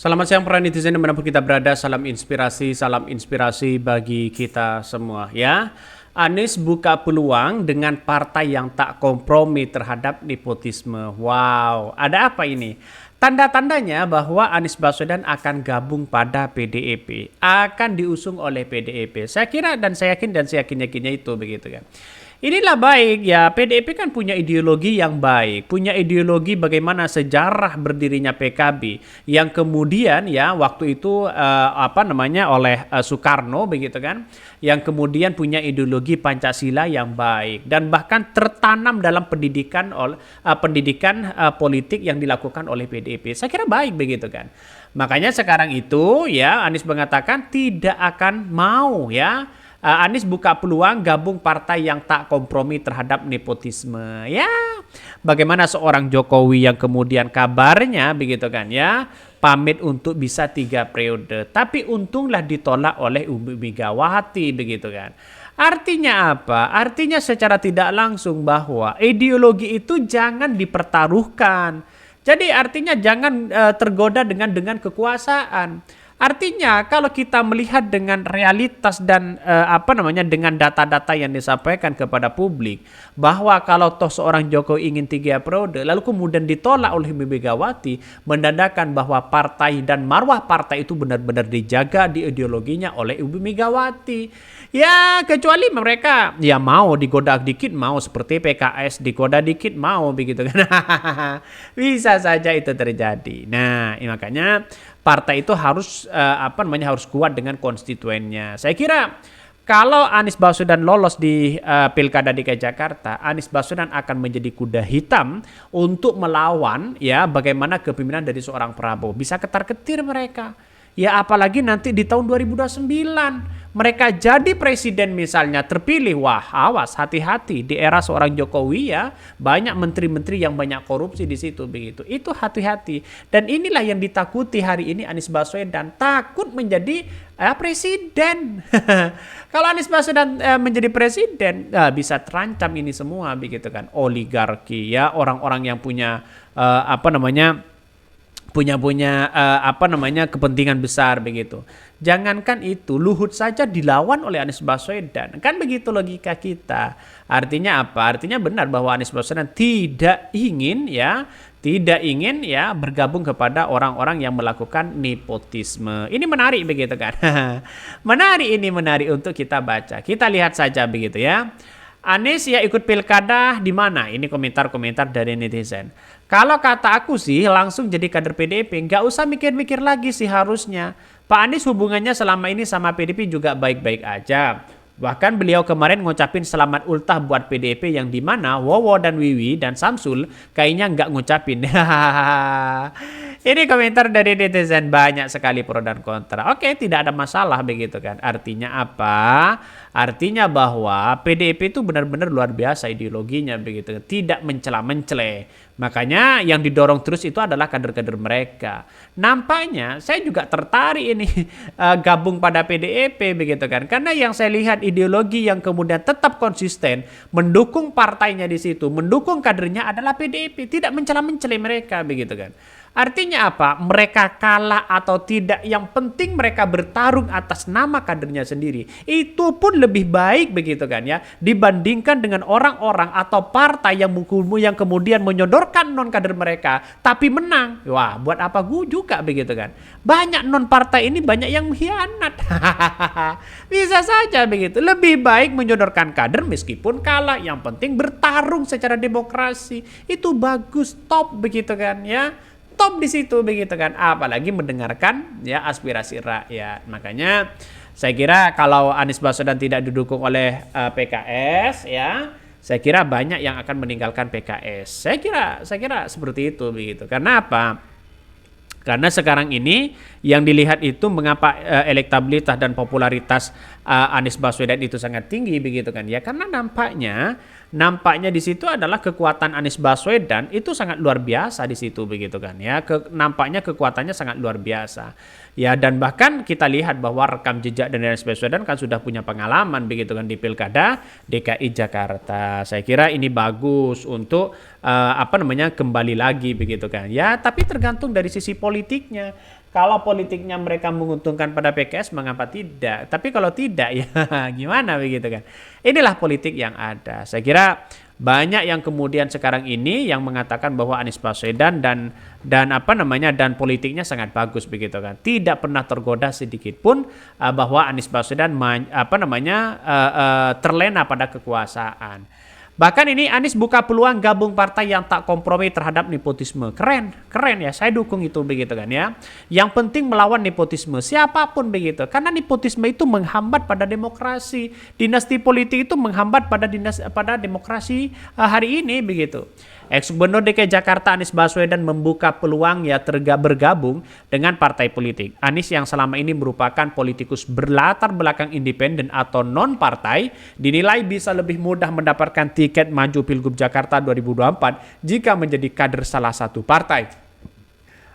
Selamat siang para netizen dimanapun kita berada, salam inspirasi bagi kita semua ya. Anies buka peluang dengan partai yang tak kompromi terhadap nepotisme. Wow, ada apa ini? Tanda-tandanya bahwa Anies Baswedan akan gabung pada PDIP, akan diusung oleh PDIP. Saya kira dan saya yakin dan saya yakin-yakinnya itu begitu kan. Inilah baik ya, PDIP kan punya ideologi yang baik, punya ideologi bagaimana sejarah berdirinya PKB yang kemudian ya waktu itu oleh Soekarno begitu kan, yang kemudian punya ideologi Pancasila yang baik dan bahkan tertanam dalam pendidikan politik yang dilakukan oleh PDIP. Saya kira baik begitu kan. Makanya sekarang itu ya Anies mengatakan tidak akan mau ya. Anies buka peluang gabung partai yang tak kompromi terhadap nepotisme. Ya, bagaimana seorang Jokowi yang kemudian kabarnya begitu kan ya, pamit untuk bisa 3 periode. Tapi untunglah ditolak oleh Ibu Megawati begitu kan. Artinya apa? Artinya secara tidak langsung bahwa ideologi itu jangan dipertaruhkan. Jadi artinya jangan tergoda dengan kekuasaan. Artinya kalau kita melihat dengan realitas dan dengan data-data yang disampaikan kepada publik bahwa kalau toh seorang Jokowi ingin 3 periode lalu kemudian ditolak oleh Ibu Megawati, menandakan bahwa partai dan marwah partai itu benar-benar dijaga di ideologinya oleh Ibu Megawati. Ya kecuali mereka ya mau digoda dikit, mau seperti PKS digoda dikit mau begitu kan. Bisa saja itu terjadi. Nah, makanya partai itu harus harus kuat dengan konstituennya. Saya kira kalau Anies Baswedan lolos di Pilkada DKI Jakarta, Anies Baswedan akan menjadi kuda hitam untuk melawan ya bagaimana kepemimpinan dari seorang Prabowo. Bisa ketar-ketir mereka. Ya apalagi nanti di tahun 2029 mereka jadi presiden misalnya terpilih, wah awas hati-hati di era seorang Jokowi ya banyak menteri-menteri yang banyak korupsi di situ begitu. Itu hati-hati dan inilah yang ditakuti hari ini Anies Baswedan, takut menjadi presiden. Kalau Anies Baswedan menjadi presiden bisa terancam ini semua begitu kan, oligarki ya orang-orang yang punya kepentingan besar begitu. Jangankan itu, Luhut saja dilawan oleh Anies Baswedan. Kan begitu logika kita. Artinya apa? Artinya benar bahwa Anies Baswedan tidak ingin ya bergabung kepada orang-orang yang melakukan nepotisme. Ini menarik begitu kan. menarik untuk kita baca. Kita lihat saja begitu ya. Anies ya ikut pilkada di mana? Ini komentar-komentar dari netizen. Kalau kata aku sih langsung jadi kader PDIP, nggak usah mikir-mikir lagi sih harusnya. Pak Anies hubungannya selama ini sama PDIP juga baik-baik aja. Bahkan beliau kemarin ngucapin selamat ultah buat PDIP yang dimana Wowo dan Wiwi dan Samsul kayaknya nggak ngucapin. Ini komentar dari netizen banyak sekali pro dan kontra. Oke, tidak ada masalah begitu kan. Artinya apa? Artinya bahwa PDIP itu benar-benar luar biasa ideologinya begitu. Tidak mencela-mencela. Makanya yang didorong terus itu adalah kader-kader mereka. Nampaknya saya juga tertarik ini gabung pada PDIP begitu kan. Karena yang saya lihat ideologi yang kemudian tetap konsisten mendukung partainya di situ, mendukung kadernya adalah PDIP, tidak mencela-mencela mereka begitu kan. Artinya apa? Mereka kalah atau tidak, yang penting mereka bertarung atas nama kadernya sendiri. Itu pun lebih baik begitu kan ya, dibandingkan dengan orang-orang atau partai yang kemudian menyodorkan non kader mereka tapi menang. Wah, buat apa gue juga begitu kan. Banyak non partai ini banyak yang mengkhianat. Bisa saja begitu. Lebih baik menyodorkan kader meskipun kalah, yang penting bertarung secara demokrasi. Itu bagus, top begitu kan ya. Top di situ begitu kan, apalagi mendengarkan ya aspirasi rakyat. Makanya saya kira kalau Anies Baswedan tidak didukung oleh PKS ya, saya kira banyak yang akan meninggalkan PKS. Saya kira seperti itu begitu. Karena apa? Karena sekarang ini yang dilihat itu mengapa elektabilitas dan popularitas Anies Baswedan itu sangat tinggi begitu kan ya, karena nampaknya di situ adalah kekuatan Anies Baswedan itu sangat luar biasa di situ begitu kan ya, nampaknya kekuatannya sangat luar biasa ya, dan bahkan kita lihat bahwa rekam jejak dari Anies Baswedan kan sudah punya pengalaman begitu kan di Pilkada DKI Jakarta. Saya kira ini bagus untuk kembali lagi begitu kan ya, tapi tergantung dari sisi politiknya. Kalau politiknya mereka menguntungkan pada PKS, mengapa tidak? Tapi kalau tidak, ya gimana begitu kan? Inilah politik yang ada. Saya kira banyak yang kemudian sekarang ini yang mengatakan bahwa Anies Baswedan dan politiknya sangat bagus begitu kan. Tidak pernah tergoda sedikit pun bahwa Anies Baswedan terlena pada kekuasaan. Bahkan ini Anies buka peluang gabung partai yang tak kompromi terhadap nepotisme. Keren, keren ya. Saya dukung itu begitu kan ya. Yang penting melawan nepotisme siapapun begitu. Karena nepotisme itu menghambat pada demokrasi. Dinasti politik itu menghambat pada demokrasi hari ini begitu. Ex-Gubernur DKI Jakarta Anies Baswedan membuka peluang ya bergabung dengan partai politik. Anies yang selama ini merupakan politikus berlatar belakang independen atau non-partai dinilai bisa lebih mudah mendapatkan tiket maju Pilgub Jakarta 2024 jika menjadi kader salah satu partai.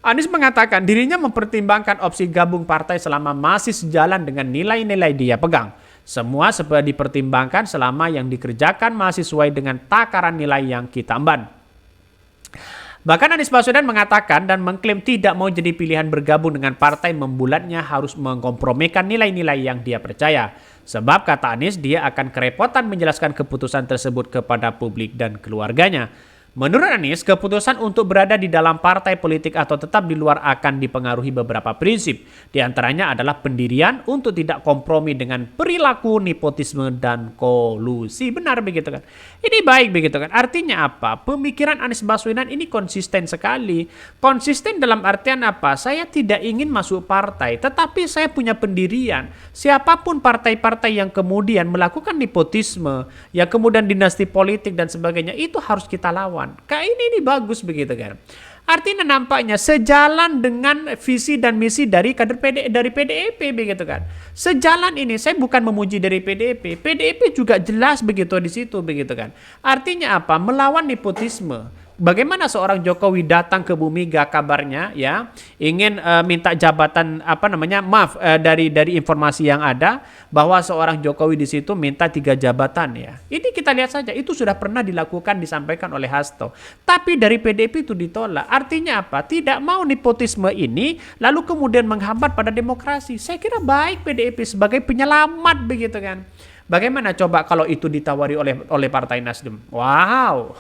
Anies mengatakan dirinya mempertimbangkan opsi gabung partai selama masih sejalan dengan nilai-nilai dia pegang. Semua seperti dipertimbangkan selama yang dikerjakan masih sesuai dengan takaran nilai yang kita emban. Bahkan Anies Baswedan mengatakan dan mengklaim tidak mau jadi pilihan bergabung dengan partai membulatnya harus mengkompromikan nilai-nilai yang dia percaya. Sebab kata Anies dia akan kerepotan menjelaskan keputusan tersebut kepada publik dan keluarganya. Menurut Anies, keputusan untuk berada di dalam partai politik atau tetap di luar akan dipengaruhi beberapa prinsip. Di antaranya adalah pendirian untuk tidak kompromi dengan perilaku nepotisme dan kolusi. Benar begitu kan? Ini baik begitu kan? Artinya apa? Pemikiran Anies Baswedan ini konsisten sekali. Konsisten dalam artian apa? Saya tidak ingin masuk partai, tetapi saya punya pendirian. Siapapun partai-partai yang kemudian melakukan nepotisme, yang kemudian dinasti politik dan sebagainya, itu harus kita lawan. Kayak ini bagus begitu kan. Artinya nampaknya sejalan dengan visi dan misi dari kader dari PDIP begitu kan. Sejalan ini, saya bukan memuji dari PDIP. PDIP juga jelas begitu di situ begitu kan. Artinya apa? Melawan nepotisme. Bagaimana seorang Jokowi datang ke Bu Mega kabarnya ya ingin minta jabatan dari informasi yang ada bahwa seorang Jokowi di situ minta 3 jabatan ya. Ini kita lihat saja itu sudah pernah dilakukan disampaikan oleh Hasto. Tapi dari PDIP itu ditolak. Artinya apa? Tidak mau nepotisme ini lalu kemudian menghambat pada demokrasi. Saya kira baik PDIP sebagai penyelamat begitu kan. Bagaimana coba kalau itu ditawari oleh Partai Nasdem? Wow,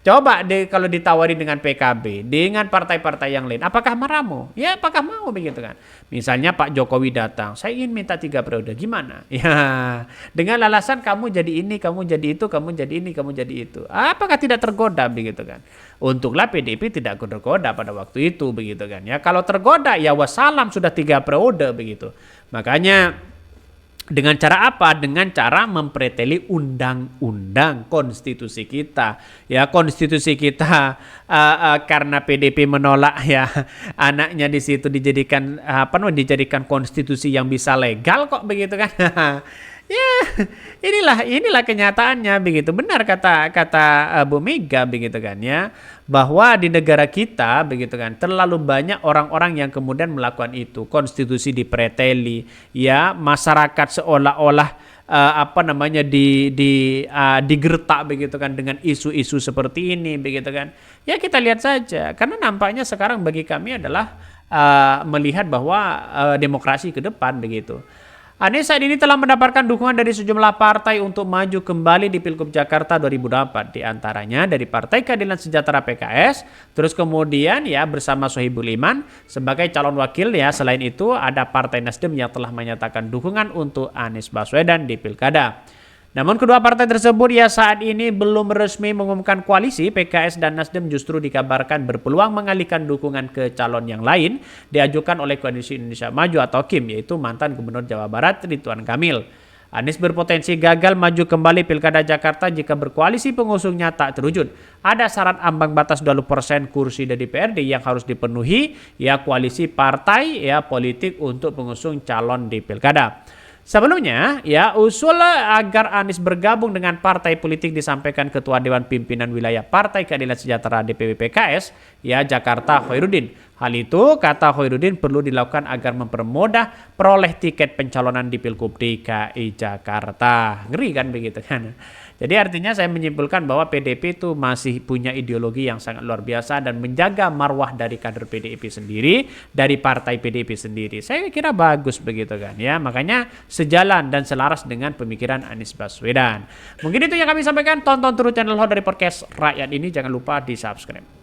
coba deh kalau ditawari dengan PKB, dengan partai-partai yang lain, apakah mau? Ya, apakah mau begitu kan? Misalnya Pak Jokowi datang, saya ingin minta 3 periode, gimana? Ya, dengan alasan kamu jadi ini, kamu jadi itu, kamu jadi ini, kamu jadi itu. Apakah tidak tergoda begitu kan? Untunglah PDIP tidak tergoda pada waktu itu begitu kan? Ya, kalau tergoda ya wassalam sudah 3 periode begitu. Makanya dengan cara apa? Dengan cara mempreteli undang-undang konstitusi kita. Ya, konstitusi kita karena PDP menolak ya anaknya di situ dijadikan konstitusi yang bisa legal kok begitu kan. Ya, inilah kenyataannya begitu. Benar kata Bu Mega begitu kan ya, bahwa di negara kita begitu kan terlalu banyak orang-orang yang kemudian melakukan itu. Konstitusi dipreteli, ya, masyarakat seolah-olah digertak begitu kan dengan isu-isu seperti ini begitu kan. Ya, kita lihat saja karena nampaknya sekarang bagi kami adalah melihat bahwa demokrasi ke depan begitu. Anies saat ini telah mendapatkan dukungan dari sejumlah partai untuk maju kembali di Pilgub Jakarta 2024. Di antaranya dari Partai Keadilan Sejahtera PKS, terus kemudian ya bersama Sohibul Iman sebagai calon wakil ya. Selain itu ada Partai Nasdem yang telah menyatakan dukungan untuk Anies Baswedan di Pilkada. Namun kedua partai tersebut ya saat ini belum resmi mengumumkan koalisi. PKS dan Nasdem justru dikabarkan berpeluang mengalihkan dukungan ke calon yang lain diajukan oleh Koalisi Indonesia Maju atau KIM, yaitu mantan Gubernur Jawa Barat Ridwan Kamil. Anies berpotensi gagal maju kembali Pilkada Jakarta jika berkoalisi pengusungnya tak terwujud. Ada syarat ambang batas 20% kursi di DPRD yang harus dipenuhi ya koalisi partai ya politik untuk pengusung calon di Pilkada. Sebelumnya, ya usul agar Anies bergabung dengan partai politik disampaikan Ketua Dewan Pimpinan Wilayah Partai Keadilan Sejahtera DPW PKS, ya Jakarta Khairuddin. Hal itu, kata Khairuddin, perlu dilakukan agar mempermudah peroleh tiket pencalonan di Pilgub DKI Jakarta. Ngeri kan begitu kan? Jadi artinya saya menyimpulkan bahwa PDIP itu masih punya ideologi yang sangat luar biasa dan menjaga marwah dari kader PDIP sendiri, dari partai PDIP sendiri. Saya kira bagus begitu kan ya. Makanya sejalan dan selaras dengan pemikiran Anies Baswedan. Mungkin itu yang kami sampaikan. Tonton terus channel Ho dari podcast Rakyat ini. Jangan lupa di subscribe.